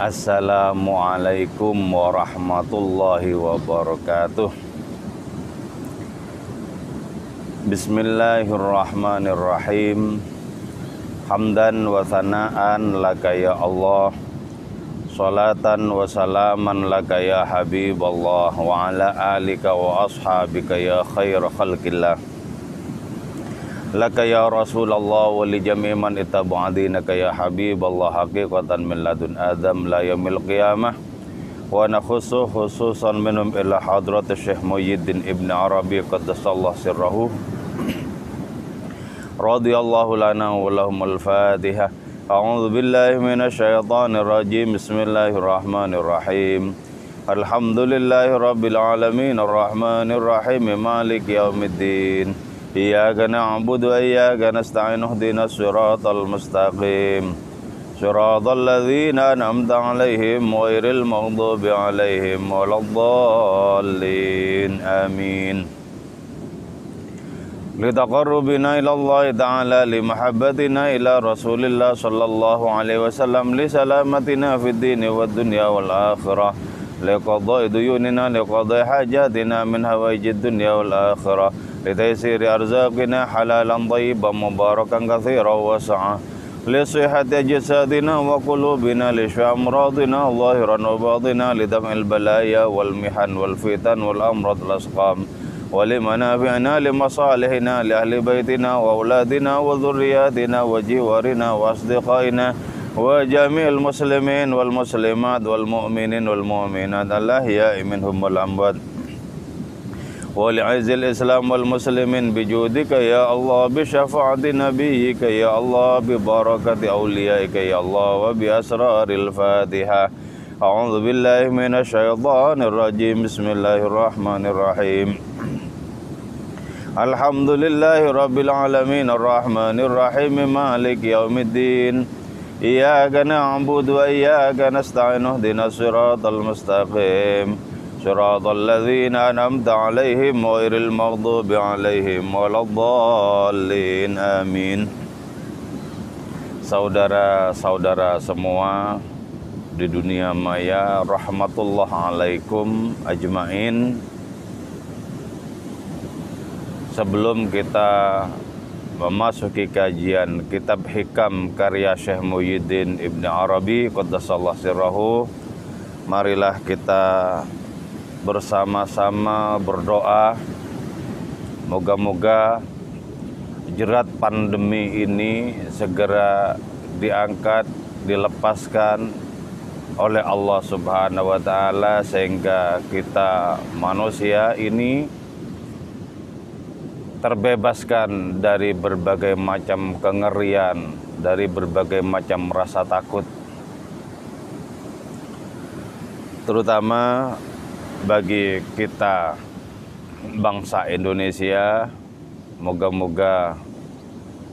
Assalamualaikum warahmatullahi wabarakatuh. Bismillahirrahmanirrahim. Hamdan wa thana'an laka ya Allah, salatan wa salaman laka ya Habiballah, wa ala alika wa ashabika ya khair khalqillah, laka ya Rasulullah wa li jami' man ittabu'adinaka ya Habiballah haqiqatan min ladun Adam la yaumil qiyamah. Wa nakhusu khususan minhum ila hadrat Syekh Muhyiddin Ibn Arabi qaddasallahu sirrahu radhiyallahu lana wa lahumul Fatihah. A'udzu billahi minasy syaithanir rajim. Bismillahirrahmanirrahim. Alhamdulillahi rabbil alamin arrahmanir rahim maliki yaumiddin. Iyyaka na'budu wa iyyaka nasta'in ihdinas siratal mustaqim siratal ladzina an'amta 'alaihim ghairil maghdubi 'alaihim waladdallin. Amin. Litaqarrubina ila Allah ta'ala limahabbatina ila Rasulillah sallallahu alaihi wasallam li salamatina fid dini wad dunya wal akhirah liqada'i duyunina liqada'i hajatina min hawaijid dunya wal akhirah litaysiri arzaqina halalan thayyiban mubarakan katsiran wasa'a lisihhati jasadina wa qulubina lisfa amradina zahiran wa batina lidam'il balaya wal mihan wal fitan wal amrad wal asqam wa limanafi'ina limasalihina li ahli baitina wa auladina wa dhurriyyatina wa jiwarina wa asdiqaina wa jami'il muslimin wal muslimat wal mu'minin wal mu'minat al-ahya'i minhum wal amwat wa li'izil islam wal muslimin bijudika ya Allah, bi syafa'ati nabiyyika ya Allah, bi barakati awliyaika ya Allah, wa bi asraril Fatihah. A'udzu billahi minasy syaithanir rajim. Bismillahirrahmanirrahim. Alhamdulillahi rabbil alamin arrahmanir rahim maliki yaumiddin. Iyyaka na'budu wa iyyaka nasta'in ihdinas siratal mustaqim siratal ladzina an'amta 'alaihim ghairil maghdubi 'alaihim waladdallin. Amin. Saudara-saudara semua di dunia maya, rahmatullah alaikum ajmain. Sebelum kita memasuki kajian kitab hikam karya Syekh Muhyiddin Ibn Arabi qaddasallahu sirrahu, marilah kita bersama-sama berdoa moga-moga jerat pandemi ini segera diangkat, dilepaskan oleh Allah Subhanahu wa taala sehingga kita manusia ini terbebaskan dari berbagai macam kengerian, dari berbagai macam rasa takut, terutama bagi kita bangsa Indonesia. Moga-moga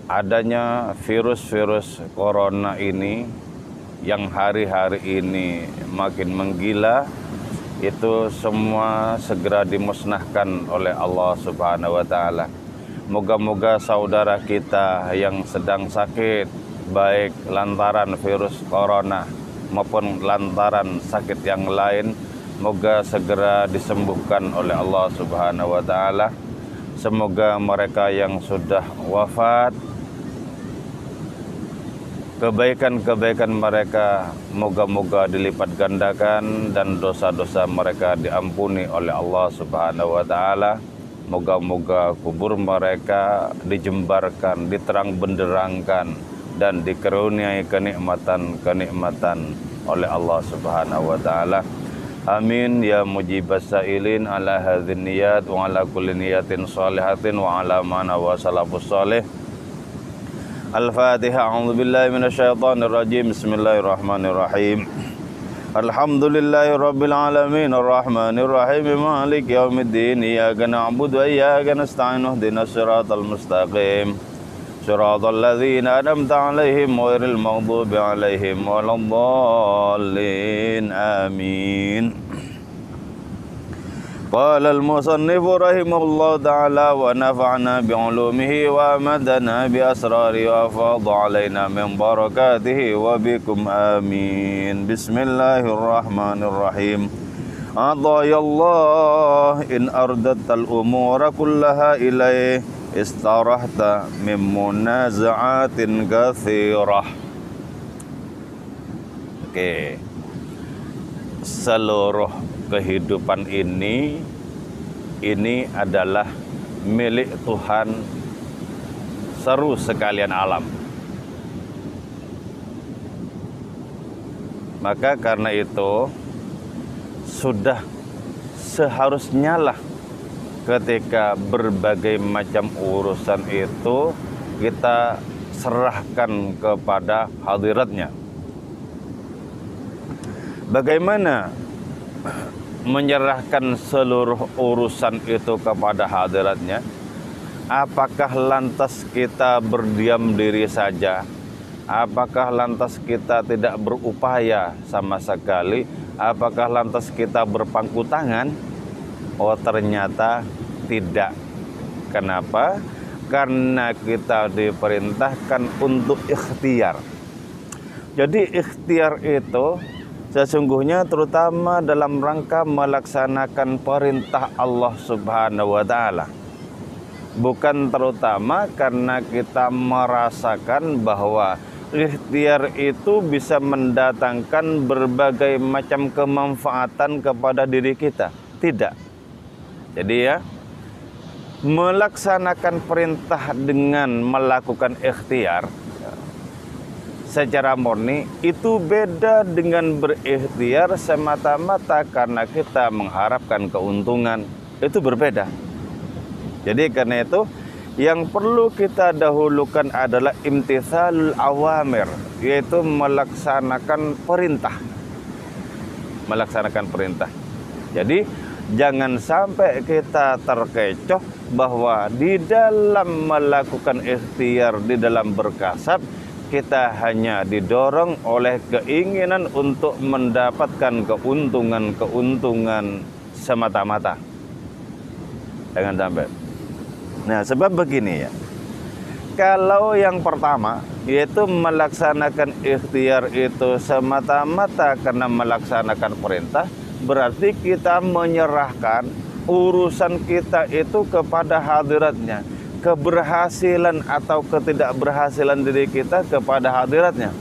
adanya virus-virus corona ini yang hari-hari ini makin menggila, itu semua segera dimusnahkan oleh Allah Subhanahu wa taala. Moga-moga saudara kita yang sedang sakit, baik lantaran virus corona maupun lantaran sakit yang lain, moga segera disembuhkan oleh Allah Subhanahu wa taala. Semoga mereka yang sudah wafat, kebaikan-kebaikan mereka moga-moga dilipat gandakan dan dosa-dosa mereka diampuni oleh Allah Subhanahu wa taala. Moga-moga kubur mereka dijembarkan, diterang benderangkan dan dikaruniai kenikmatan-kenikmatan oleh Allah Subhanahu wa taala. Amin ya mujibas sa'ilin ala hadzin niyat wa ala kulli niyatin shalihatin wa ala mana wa salafus salih. Al-Fatihah. A'udzu billahi minasy syaithanir rajim. Bismillahirrahmanirrahim. Alhamdulillahi rabbil alamin arrahmanir rahim maliki yaumiddin. Iyyaka na'budu wa iyyaka nasta'in ihdinas siratal mustaqim siratal ladzina an'amta 'alaihim ghairil maghdubi 'alaihim waladdallin. Amin. Qala al-musannifu rahimahullah ta'ala wa nafa'na bi'ulumihi wa amadana bi asrari wa fadha alaina min barakatihi wa bikum amin. Bismillahirrahmanirrahim. Adayallah in ardatal umura kullaha ilaih istarahta min munaza'atin kathirah. Oke. Seluruh kehidupan ini adalah milik Tuhan seru sekalian alam. Maka karena itu sudah seharusnya lah ketika berbagai macam urusan itu kita serahkan kepada hadiratnya. Bagaimana menyerahkan seluruh urusan itu kepada hadiratnya? Apakah lantas kita berdiam diri saja? Apakah lantas kita tidak berupaya sama sekali? Apakah lantas kita berpangku tangan? Oh, ternyata tidak. Kenapa? Karena kita diperintahkan untuk ikhtiar. Jadi ikhtiar itu sesungguhnya terutama dalam rangka melaksanakan perintah Allah Subhanahu wa Ta'ala. Bukan terutama karena kita merasakan bahwa ikhtiar itu bisa mendatangkan berbagai macam kemanfaatan kepada diri kita. Tidak. Jadi ya, melaksanakan perintah dengan melakukan ikhtiar secara murni itu beda dengan berikhtiar semata-mata karena kita mengharapkan keuntungan. Itu berbeda. Jadi karena itu yang perlu kita dahulukan adalah imtithalul awamir, yaitu melaksanakan perintah. Melaksanakan perintah. Jadi jangan sampai kita terkecoh bahwa di dalam melakukan ikhtiar, di dalam berkasab, kita hanya didorong oleh keinginan untuk mendapatkan keuntungan semata-mata. Jangan sampai. Nah, sebab begini ya. Kalau yang pertama, yaitu melaksanakan ikhtiar itu semata-mata karena melaksanakan perintah, berarti kita menyerahkan urusan kita itu kepada hadiratnya. Keberhasilan atau ketidakberhasilan diri kita kepada hadiratnya.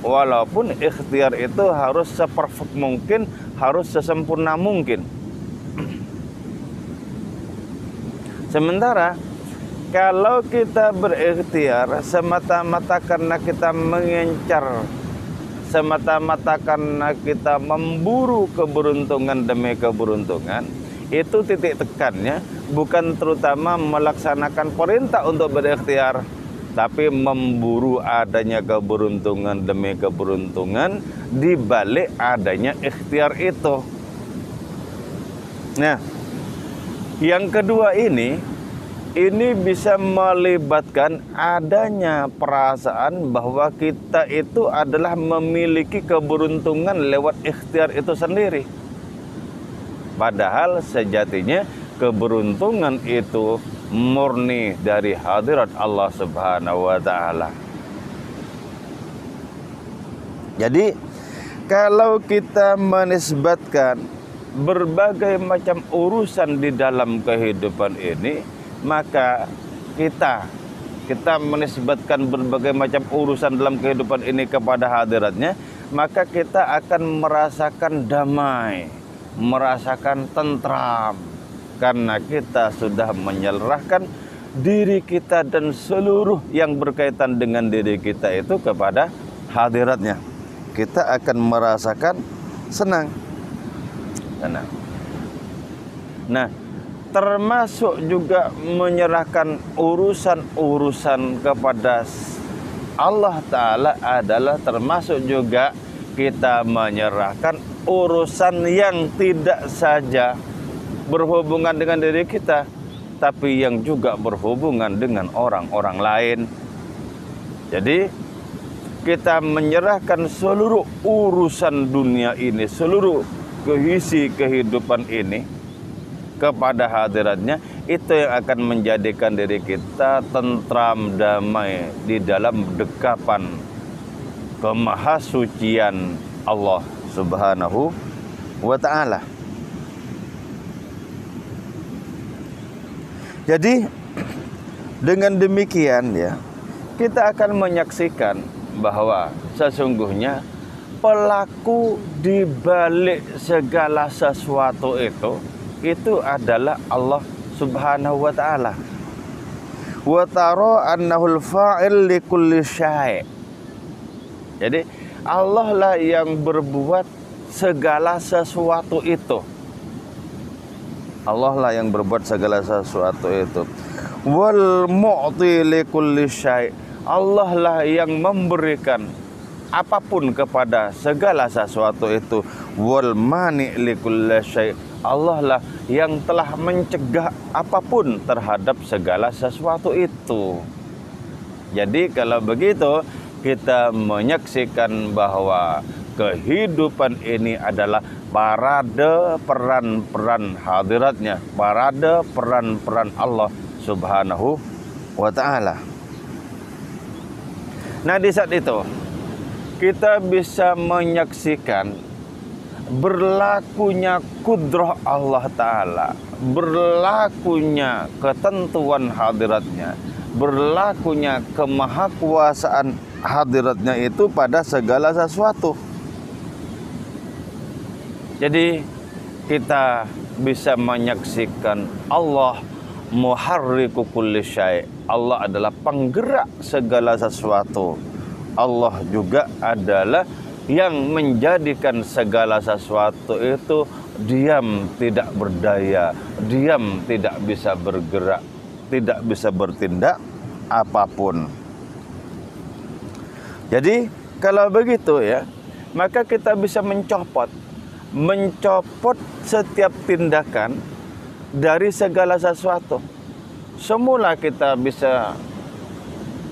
Walaupun ikhtiar itu harus seperfect mungkin, harus sesempurna mungkin. Sementara kalau kita berikhtiar semata-mata karena kita mengincar, semata-mata karena kita memburu keberuntungan demi keberuntungan, itu titik tekannya bukan terutama melaksanakan perintah untuk berikhtiar, tapi memburu adanya keberuntungan demi keberuntungan di balik adanya ikhtiar itu. Nah, yang kedua ini bisa melibatkan adanya perasaan bahwa kita itu adalah memiliki keberuntungan lewat ikhtiar itu sendiri. Padahal sejatinya keberuntungan itu murni dari hadirat Allah Subhanahu wa Ta'ala. Jadi kalau kita menisbatkan berbagai macam urusan di dalam kehidupan ini, maka kita menisbatkan berbagai macam urusan dalam kehidupan ini kepada hadiratnya, maka kita akan merasakan damai, merasakan tentram, karena kita sudah menyerahkan diri kita dan seluruh yang berkaitan dengan diri kita itu kepada hadiratnya. Kita akan merasakan senang. Nah, termasuk juga menyerahkan urusan-urusan kepada Allah Ta'ala adalah termasuk juga kita menyerahkan urusan yang tidak saja berhubungan dengan diri kita, tapi yang juga berhubungan dengan orang-orang lain. Jadi kita menyerahkan seluruh urusan dunia ini, seluruh keisi kehidupan ini kepada hadiratnya, itu yang akan menjadikan diri kita tentram, damai di dalam dekapan kemahasucian Allah Subhanahu wa ta'ala. Jadi dengan demikian ya, kita akan menyaksikan bahwa sesungguhnya pelaku di balik segala sesuatu itu adalah Allah Subhanahu wa ta'ala. Wa tara annahul fa'il li kulli syai'. Jadi Allah lah yang berbuat segala sesuatu itu. Allah lah yang berbuat segala sesuatu itu. Wal mu'ti li kulli syai'. Allah lah yang memberikan apapun kepada segala sesuatu itu. Wal mani' li kulli syai'. Allah lah yang telah mencegah apapun terhadap segala sesuatu itu. Jadi kalau begitu, kita menyaksikan bahwa kehidupan ini adalah parade peran-peran hadiratnya, parade peran-peran Allah Subhanahu wa ta'ala. Nah, di saat itu kita bisa menyaksikan berlakunya kudrah Allah Ta'ala, berlakunya ketentuan hadiratnya, berlakunya kemahakuasaan hadiratnya itu pada segala sesuatu. Jadi kita bisa menyaksikan Allah muharriku kulli syai'. Allah adalah penggerak segala sesuatu. Allah juga adalah yang menjadikan segala sesuatu itu diam, tidak berdaya, diam, tidak bisa bergerak, tidak bisa bertindak apapun. Jadi kalau begitu ya, maka kita bisa mencopot setiap tindakan dari segala sesuatu. Semula kita bisa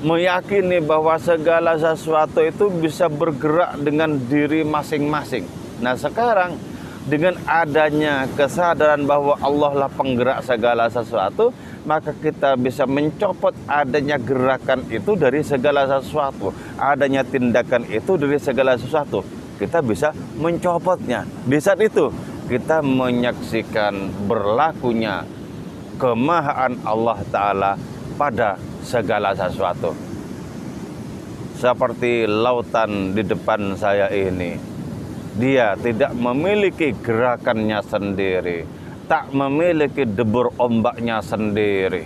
meyakini bahwa segala sesuatu itu bisa bergerak dengan diri masing-masing. Nah, sekarang dengan adanya kesadaran bahwa Allah lah penggerak segala sesuatu, maka kita bisa mencopot adanya gerakan itu dari segala sesuatu, adanya tindakan itu dari segala sesuatu. Kita bisa mencopotnya. Di saat itu kita menyaksikan berlakunya kemahaan Allah Ta'ala pada segala sesuatu. Seperti lautan di depan saya ini, dia tidak memiliki gerakannya sendiri, tak memiliki debur ombaknya sendiri.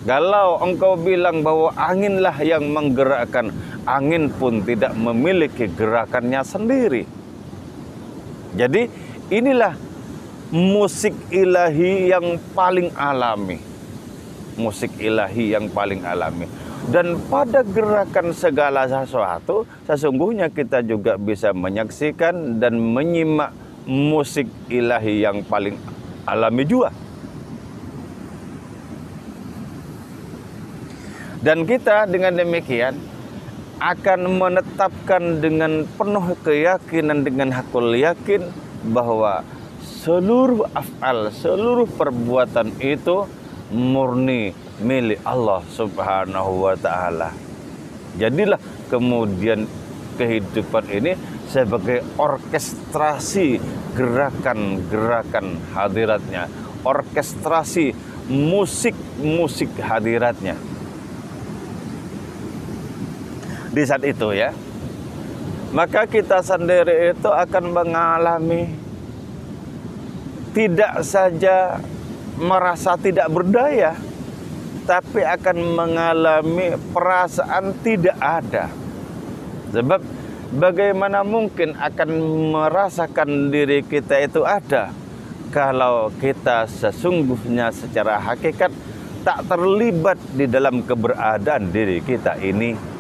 Kalau engkau bilang bahwa anginlah yang menggerakkan, angin pun tidak memiliki gerakannya sendiri. Jadi inilah musik ilahi yang paling alami. Musik ilahi yang paling alami. Dan pada gerakan segala sesuatu, sesungguhnya kita juga bisa menyaksikan dan menyimak musik ilahi yang paling alami juga. Dan kita dengan demikian akan menetapkan dengan penuh keyakinan, dengan hakul yakin bahwa seluruh af'al, seluruh perbuatan itu murni milik Allah Subhanahu wa ta'ala. Jadilah kemudian kehidupan ini sebagai orkestrasi gerakan-gerakan hadiratnya, orkestrasi musik-musik hadiratnya. Di saat itu ya, maka kita sendiri itu akan mengalami tidak saja merasa tidak berdaya, tapi akan mengalami perasaan tidak ada. Sebab bagaimana mungkin akan merasakan diri kita itu ada kalau kita sesungguhnya secara hakikat tak terlibat di dalam keberadaan diri kita ini.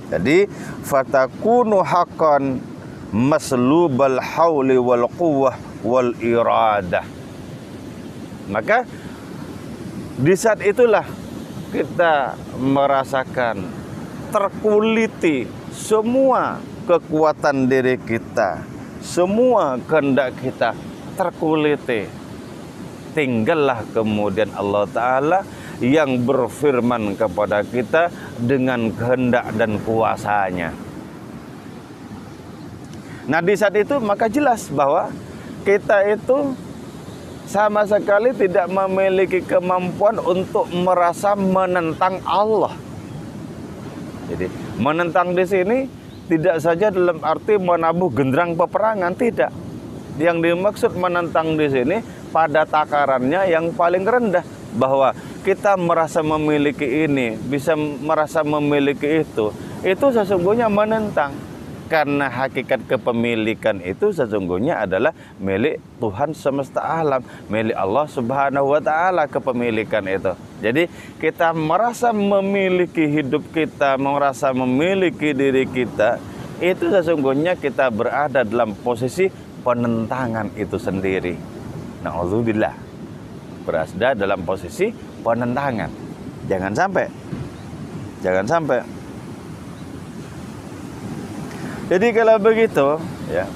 Jadi fatakunu haqqan maslubal hauli wal quwwah wal iradah. Maka di saat itulah kita merasakan terkuliti semua kekuatan diri kita, semua kehendak kita terkuliti. Tinggallah kemudian Allah Ta'ala yang berfirman kepada kita dengan kehendak dan kuasanya. Nah di saat itu maka jelas bahwa kita itu sama sekali tidak memiliki kemampuan untuk merasa menentang Allah. Jadi menentang di sini tidak saja dalam arti menabuh genderang peperangan, tidak. Yang dimaksud menentang di sini pada takarannya yang paling rendah, bahwa kita merasa memiliki ini, bisa merasa memiliki itu sesungguhnya menentang. Karena hakikat kepemilikan itu sesungguhnya adalah milik Tuhan semesta alam, milik Allah Subhanahu wa Ta'ala kepemilikan itu. Jadi kita merasa memiliki hidup kita, merasa memiliki diri kita, itu sesungguhnya kita berada dalam posisi penentangan itu sendiri. Na'udzubillah, berada dalam posisi penentangan. Jangan sampai. Jadi kalau begitu, ya,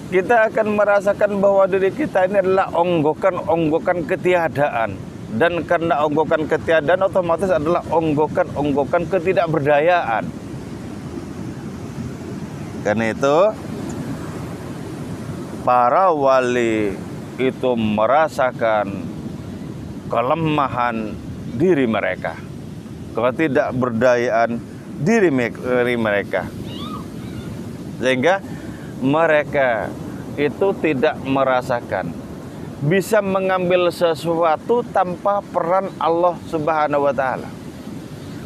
kita akan merasakan bahwa diri kita ini adalah onggokan ketiadaan. Dan karena onggokan ketiadaan otomatis adalah onggokan ketidakberdayaan. Karena itu, para wali itu merasakan kelemahan diri mereka, ketidakberdayaan diri mereka. Sehingga mereka itu tidak merasakan bisa mengambil sesuatu tanpa peran Allah Subhanahu wa Ta'ala.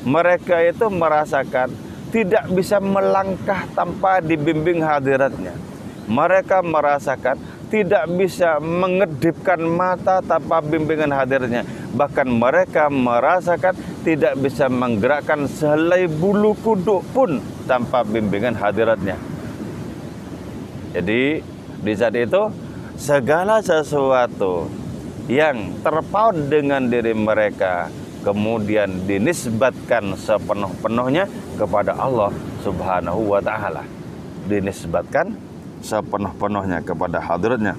Mereka itu merasakan tidak bisa melangkah tanpa dibimbing hadiratnya. Mereka merasakan tidak bisa mengedipkan mata tanpa bimbingan hadirnya. Bahkan mereka merasakan tidak bisa menggerakkan sehelai bulu kuduk pun tanpa bimbingan hadiratnya. Jadi di saat itu segala sesuatu yang terpaut dengan diri mereka kemudian dinisbatkan sepenuh-penuhnya kepada Allah Subhanahu wa Ta'ala. Dinisbatkan sepenuh-penuhnya kepada hadiratnya.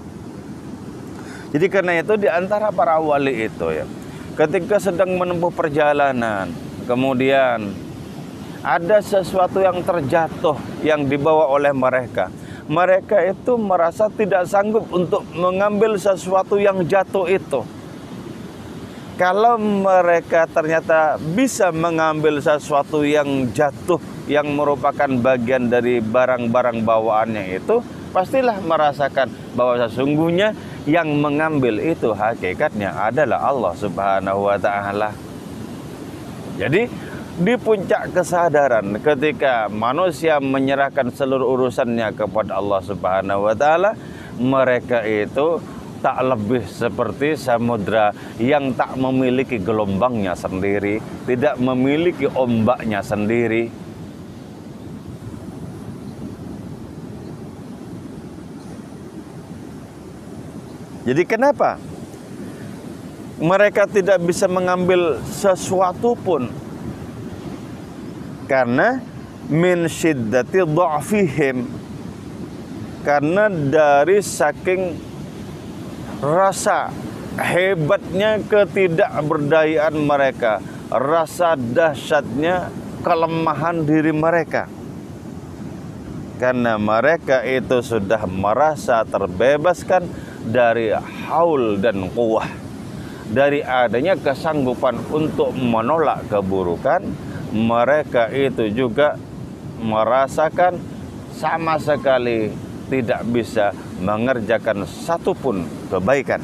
Jadi karena itu di antara para wali itu, ya, ketika sedang menempuh perjalanan, kemudian ada sesuatu yang terjatuh yang dibawa oleh mereka. Mereka itu merasa tidak sanggup untuk mengambil sesuatu yang jatuh itu. Kalau mereka ternyata bisa mengambil sesuatu yang jatuh, yang merupakan bagian dari barang-barang bawaannya itu, pastilah merasakan bahwa sesungguhnya yang mengambil itu hakikatnya adalah Allah Subhanahu wa Ta'ala. Jadi di puncak kesadaran ketika manusia menyerahkan seluruh urusannya kepada Allah Subhanahu wa Ta'ala, mereka itu tak lebih seperti samudra yang tak memiliki gelombangnya sendiri, tidak memiliki ombaknya sendiri. Jadi kenapa mereka tidak bisa mengambil sesuatu pun? Karena min syiddati dha'fihim, karena dari saking rasa hebatnya ketidakberdayaan mereka, rasa dahsyatnya kelemahan diri mereka. Karena mereka itu sudah merasa terbebaskan dari haul dan quwwah, dari adanya kesanggupan untuk menolak keburukan. Mereka itu juga merasakan sama sekali tidak bisa mengerjakan satupun kebaikan.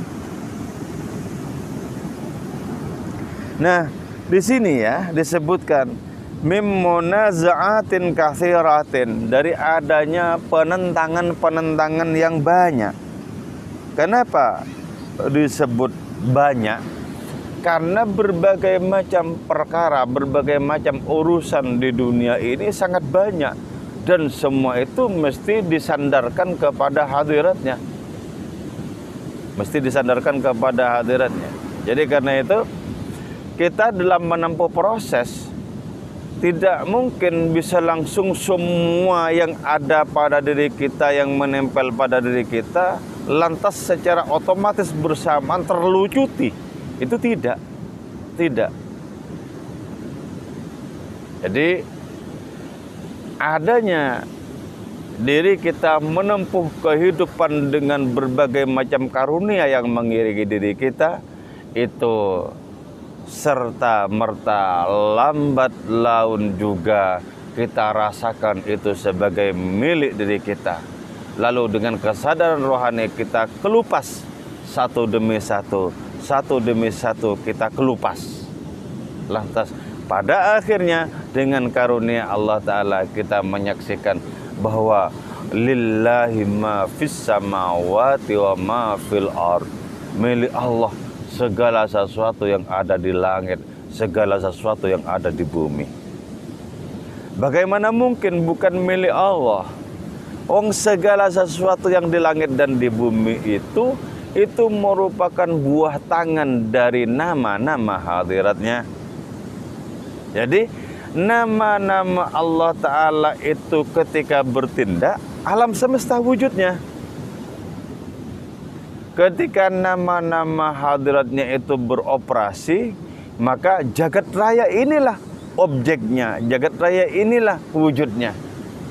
Nah, di sini ya disebutkan mim munaza'atin katsiratin, dari adanya penentangan-penentangan yang banyak. Kenapa disebut banyak? Karena berbagai macam perkara, berbagai macam urusan di dunia ini sangat banyak. Dan semua itu mesti disandarkan kepada hadiratnya. Mesti disandarkan kepada hadiratnya. Jadi karena itu, kita dalam menempuh proses tidak mungkin bisa langsung semua yang ada pada diri kita, yang menempel pada diri kita, lantas secara otomatis bersamaan terlucuti. Itu tidak. Jadi adanya diri kita menempuh kehidupan dengan berbagai macam karunia yang mengiringi diri kita, itu serta merta lambat laun juga kita rasakan itu sebagai milik diri kita. Lalu dengan kesadaran rohani kita kelupas satu demi satu kita kelupas. Lantas pada akhirnya dengan karunia Allah Ta'ala kita menyaksikan bahwa lillahi ma fis samawati wa ma fil ard, milik Allah segala sesuatu yang ada di langit, segala sesuatu yang ada di bumi. Bagaimana mungkin bukan milik Allah? Segala sesuatu yang di langit dan di bumi itu merupakan buah tangan dari nama-nama hadiratnya. Jadi nama-nama Allah Ta'ala itu ketika bertindak, alam semesta wujudnya. Ketika nama-nama hadiratnya itu beroperasi, maka jagat raya inilah objeknya, jagat raya inilah wujudnya.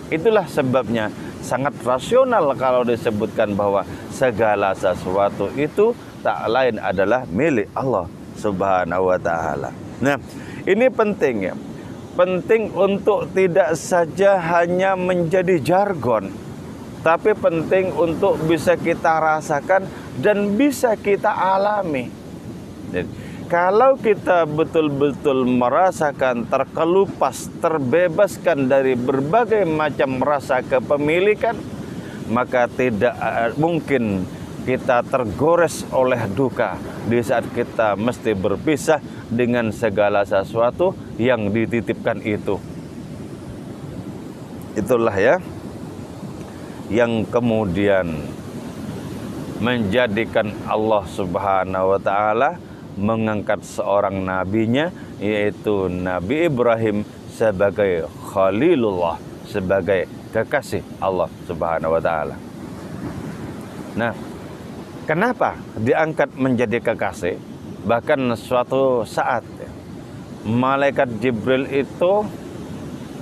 Itulah sebabnya sangat rasional kalau disebutkan bahwa segala sesuatu itu tak lain adalah milik Allah Subhanahu wa Ta'ala. Nah, ini penting ya. Penting untuk tidak saja hanya menjadi jargon, tapi penting untuk bisa kita rasakan dan bisa kita alami. Jadi, kalau kita betul-betul merasakan terkelupas, terbebaskan dari berbagai macam rasa kepemilikan, maka tidak mungkin kita tergores oleh duka di saat kita mesti berpisah dengan segala sesuatu yang dititipkan itu. Itulah ya yang kemudian menjadikan Allah Subhanahu wa Ta'ala mengangkat seorang nabinya, yaitu Nabi Ibrahim, sebagai Khalilullah, sebagai kekasih Allah Subhanahu wa Ta'ala. Nah, kenapa diangkat menjadi kekasih? Bahkan suatu saat malaikat Jibril itu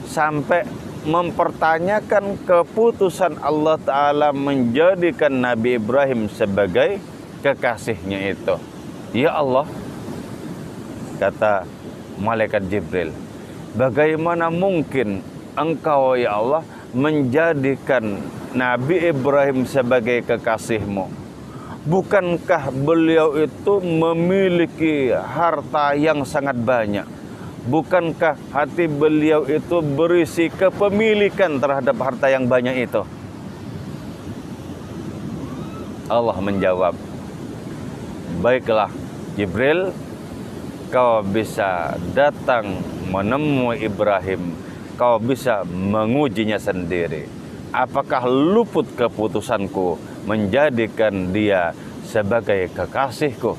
sampai mempertanyakan keputusan Allah Ta'ala menjadikan Nabi Ibrahim sebagai kekasihnya itu. Ya Allah, kata malaikat Jibril, bagaimana mungkin engkau ya Allah menjadikan Nabi Ibrahim sebagai kekasihmu? Bukankah beliau itu memiliki harta yang sangat banyak? Bukankah hati beliau itu berisi kepemilikan terhadap harta yang banyak itu? Allah menjawab, baiklah Jibril, kau bisa datang menemui Ibrahim, kau bisa mengujinya sendiri. Apakah luput keputusanku menjadikan dia sebagai kekasihku?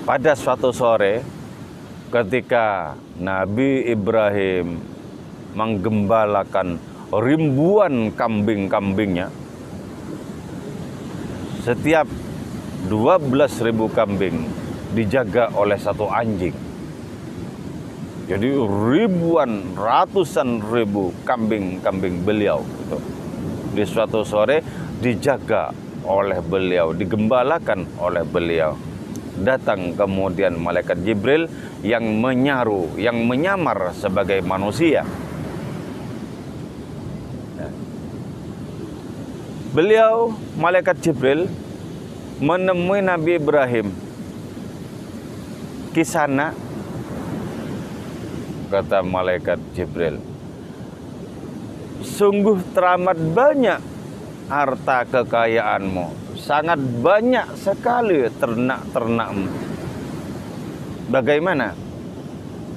Pada suatu sore, ketika Nabi Ibrahim menggembalakan ribuan kambing-kambingnya, setiap 12.000 kambing dijaga oleh satu anjing. Jadi ribuan, ratusan ribu kambing-kambing beliau itu di suatu sore dijaga oleh beliau, digembalakan oleh beliau. Datang kemudian malaikat Jibril yang menyaru, yang menyamar sebagai manusia. Beliau, malaikat Jibril, menemui Nabi Ibrahim. Kisana, kata malaikat Jibril, sungguh teramat banyak harta kekayaanmu, sangat banyak sekali ternak-ternakmu. Bagaimana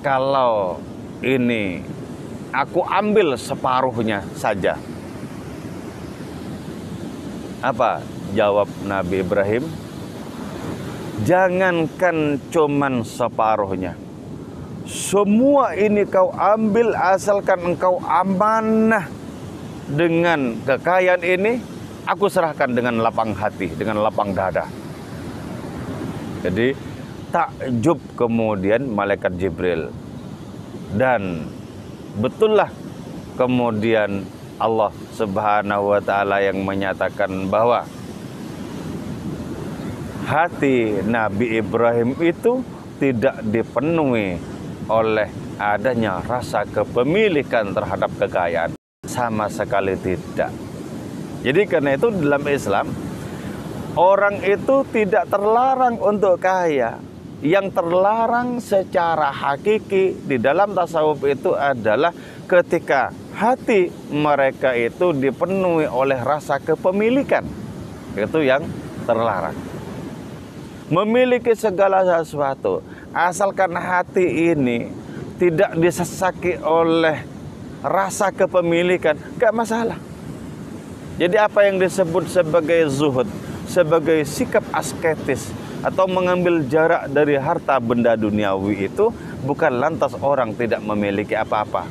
kalau ini aku ambil separuhnya saja? Apa jawab Nabi Ibrahim? Jangankan cuman separuhnya, semua ini kau ambil asalkan engkau amanah dengan kekayaan ini, aku serahkan dengan lapang hati, dengan lapang dada. Jadi takjub kemudian malaikat Jibril, dan betullah kemudian Allah Subhanahu wa taala yang menyatakan bahwa hati Nabi Ibrahim itu tidak dipenuhi oleh adanya rasa kepemilikan terhadap kekayaan. Sama sekali tidak. Jadi karena itu dalam Islam, orang itu tidak terlarang untuk kaya. Yang terlarang secara hakiki di dalam tasawuf itu adalah ketika hati mereka itu dipenuhi oleh rasa kepemilikan. Itu yang terlarang. Memiliki segala sesuatu, asalkan hati ini tidak disesaki oleh rasa kepemilikan, gak masalah. Jadi apa yang disebut sebagai zuhud, sebagai sikap asketis atau mengambil jarak dari harta benda duniawi itu bukan lantas orang tidak memiliki apa-apa.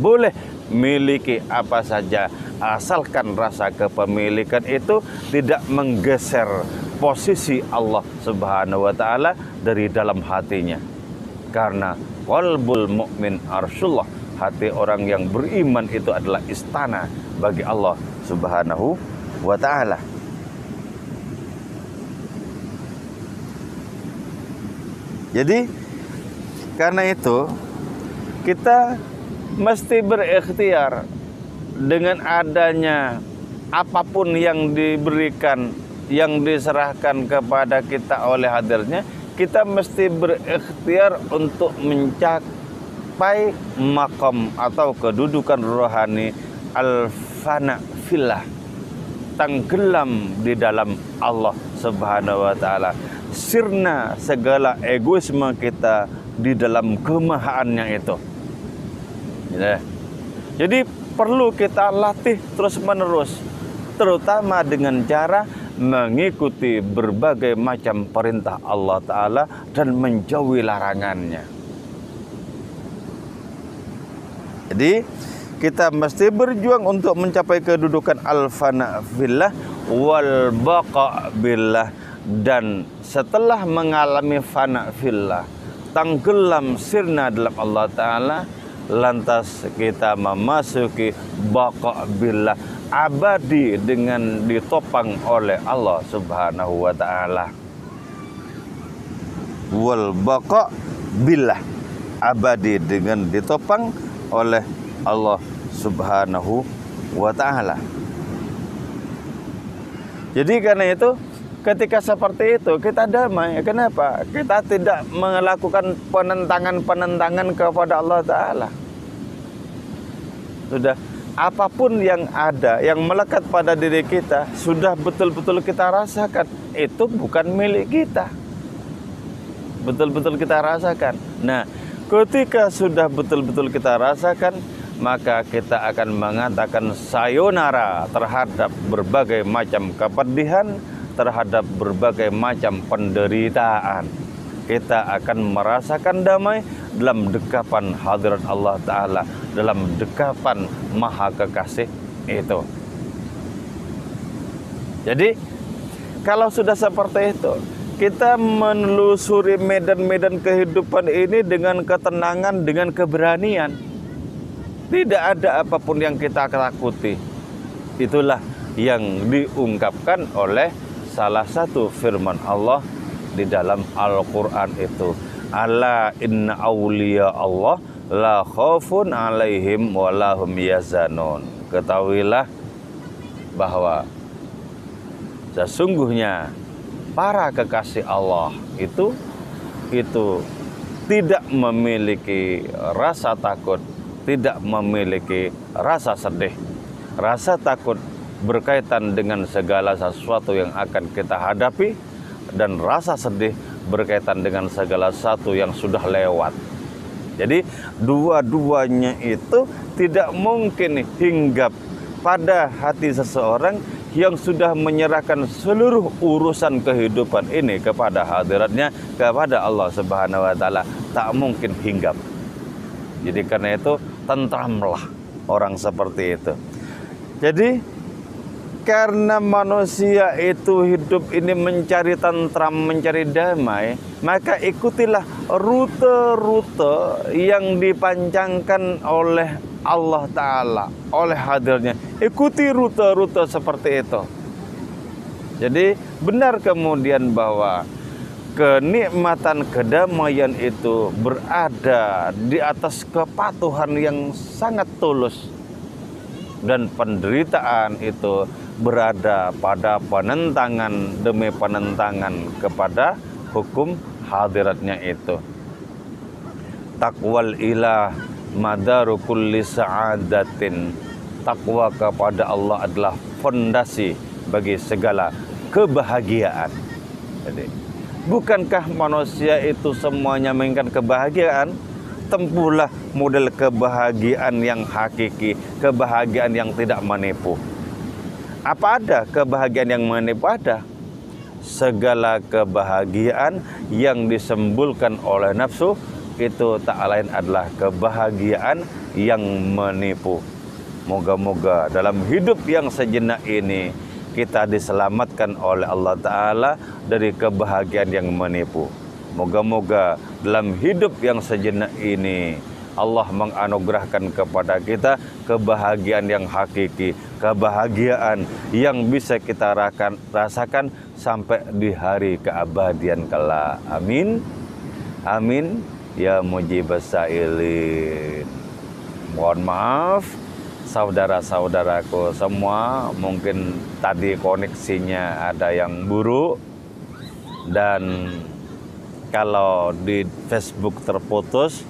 Boleh miliki apa saja asalkan rasa kepemilikan itu tidak menggeser posisi Allah Subhanahu wa taala dari dalam hatinya. Karena qalbul mu'min arsyullah, hati orang yang beriman itu adalah istana bagi Allah Subhanahu wa taala. Jadi karena itu kita mesti berikhtiar dengan adanya apapun yang diberikan, yang diserahkan kepada kita oleh hadirnya, kita mesti berikhtiar untuk mencapai makom atau kedudukan rohani al-fana fillah, tenggelam di dalam Allah Subhanahu wa taala. Sirna segala egoisme kita di dalam kemahaannya itu. Jadi perlu kita latih terus-menerus, terutama dengan cara mengikuti berbagai macam perintah Allah Ta'ala dan menjauhi larangannya. Jadi kita mesti berjuang untuk mencapai kedudukan al-fana fillah wal baqa billah. Dan setelah mengalami fana fillah, tenggelam sirna dalam Allah Ta'ala, lantas kita memasuki baqa billah, abadi dengan ditopang oleh Allah Subhanahu wa taala. Wal baqa billah, abadi dengan ditopang oleh Allah Subhanahu wa taala. Jadi karena itu ketika seperti itu kita damai. Kenapa? Kita tidak melakukan penentangan-penentangan kepada Allah Ta'ala. Sudah, apapun yang ada, yang melekat pada diri kita, sudah betul-betul kita rasakan, itu bukan milik kita. Betul-betul kita rasakan. Nah, ketika sudah betul-betul kita rasakan, maka kita akan mengatakan sayonara terhadap berbagai macam kepedihan, terhadap berbagai macam penderitaan. Kita akan merasakan damai dalam dekapan hadirat Allah Ta'ala, dalam dekapan Maha Kekasih itu. Jadi kalau sudah seperti itu, kita menelusuri medan-medan kehidupan ini dengan ketenangan, dengan keberanian. Tidak ada apapun yang kita takuti. Itulah yang diungkapkan oleh salah satu firman Allah di dalam Al-Quran itu. Ala inna awliya Allah la khaufun alaihim wa lahum yazanun. Ketahuilah bahwa sesungguhnya para kekasih Allah itu tidak memiliki rasa takut, tidak memiliki rasa sedih. Rasa takut berkaitan dengan segala sesuatu yang akan kita hadapi, dan rasa sedih berkaitan dengan segala sesuatu yang sudah lewat. Jadi dua-duanya itu tidak mungkin hinggap pada hati seseorang yang sudah menyerahkan seluruh urusan kehidupan ini kepada hadiratnya, kepada Allah Subhanahu wa taala. Tak mungkin hinggap. Jadi karena itu tentramlah orang seperti itu. Jadi karena manusia itu hidup ini mencari tentram, mencari damai, maka ikutilah rute-rute yang dipancangkan oleh Allah Ta'ala, oleh hadirnya. Ikuti rute-rute seperti itu. Jadi benar kemudian bahwa kenikmatan kedamaian itu berada di atas kepatuhan yang sangat tulus, dan penderitaan itu berada pada penentangan demi penentangan kepada hukum hadiratnya itu. Taqwal ilah madaru kulli sa'adatin. Takwa kepada Allah adalah fondasi bagi segala kebahagiaan. Jadi, bukankah manusia itu semuanya menginginkan kebahagiaan? Tempuhlah model kebahagiaan yang hakiki, kebahagiaan yang tidak menipu. Apa ada kebahagiaan yang menipu? Ada. Segala kebahagiaan yang disembulkan oleh nafsu itu tak lain adalah kebahagiaan yang menipu. Moga-moga dalam hidup yang sejenak ini kita diselamatkan oleh Allah Ta'ala dari kebahagiaan yang menipu. Moga-moga dalam hidup yang sejenak ini Allah menganugerahkan kepada kita kebahagiaan yang hakiki, kebahagiaan yang bisa kita rasakan sampai di hari keabadian kelak. Amin. Amin. Ya mujibas sailin. Mohon maaf saudara-saudaraku semua, mungkin tadi koneksinya ada yang buruk, dan kalau di Facebook terputus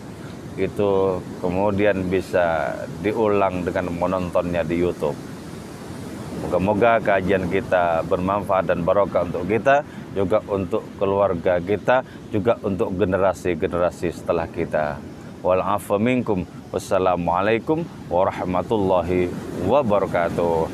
itu kemudian bisa diulang dengan menontonnya di YouTube. Moga-moga kajian kita bermanfaat dan barokah untuk kita, juga untuk keluarga kita, juga untuk generasi-generasi setelah kita. Wal afu minkum. Wassalamualaikum warahmatullahi wabarakatuh.